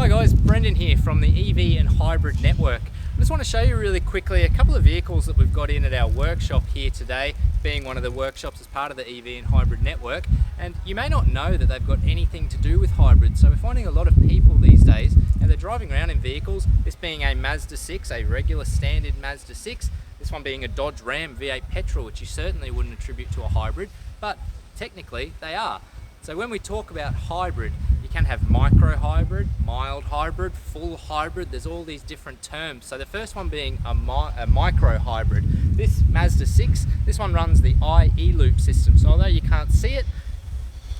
Hello guys, Brendan here from the EV and Hybrid Network. I just want to show you really quickly a couple of vehicles that we've got in at our workshop here today, being one of the workshops as part of the EV and Hybrid Network. And you may not know that they've got anything to do with hybrid, so we're finding a lot of people these days and they're driving around in vehicles, this being a Mazda 6, a regular standard Mazda 6, this one being a Dodge Ram V8 petrol, which you certainly wouldn't attribute to a hybrid, but technically they are. So when we talk about hybrid, you can have micro hybrid, mild hybrid, full hybrid. There's all these different terms. So the first one being a micro hybrid. This Mazda 6, this one runs the IE loop system. So although you can't see it,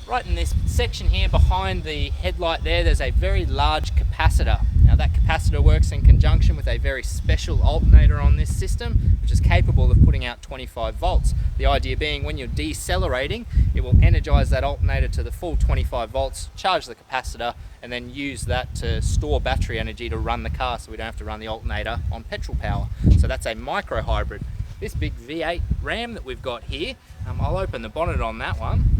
right in this section here behind the headlight there's a very large capacitor. Now that capacitor works in conjunction with a very special alternator on this system, which is capable of putting out 25 volts. The idea being when you're decelerating, it will energize that alternator to the full 25 volts, charge the capacitor, and then use that to store battery energy to run the car so we don't have to run the alternator on petrol power. So that's a micro hybrid. This big V8 Ram that we've got here, I'll open the bonnet on that one.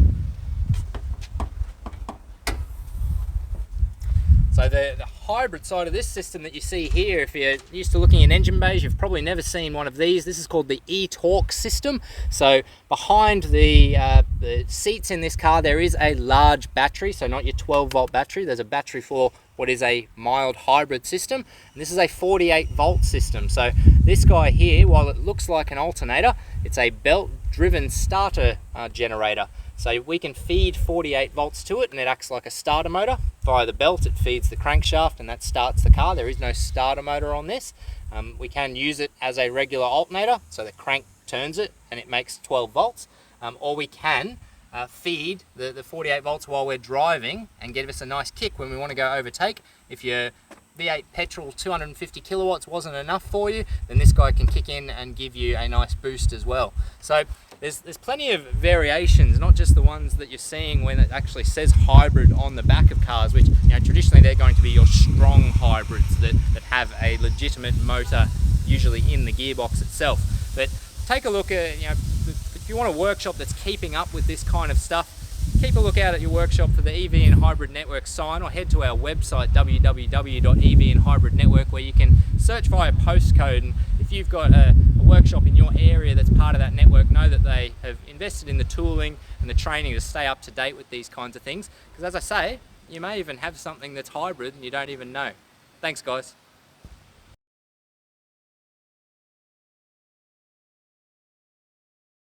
So the hybrid side of this system that you see here, if you're used to looking in engine bays, you've probably never seen one of these. This is called the e-torque system. So behind the seats in this car, there is a large battery, so not your 12 volt battery. There's a battery for what is a mild hybrid system. And this is a 48 volt system. So this guy here, while it looks like an alternator, it's a belt driven starter generator. So we can feed 48 volts to it and it acts like a starter motor. Via the belt it feeds the crankshaft and that starts the car. There is no starter motor on this. We can use it as a regular alternator, so the crank turns it and it makes 12 volts. Or we can feed the 48 volts while we're driving and give us a nice kick when we want to go overtake. If your V8 petrol 250 kilowatts wasn't enough for you, then this guy can kick in and give you a nice boost as well. So there's plenty of variations, not just the ones that you're seeing when it actually says hybrid on the back of cars, which traditionally they're going to be your strong hybrids that have a legitimate motor usually in the gearbox itself. But take a look at, if you want a workshop that's keeping up with this kind of stuff, keep a look out at your workshop for the EV and Hybrid Network sign, or head to our website www.evandhybridnetwork, where you can search via postcode, and if you've got a workshop in your area that's part of that network, know that they have invested in the tooling and the training to stay up to date with these kinds of things, because as I say, you may even have something that's hybrid and you don't even know. Thanks guys.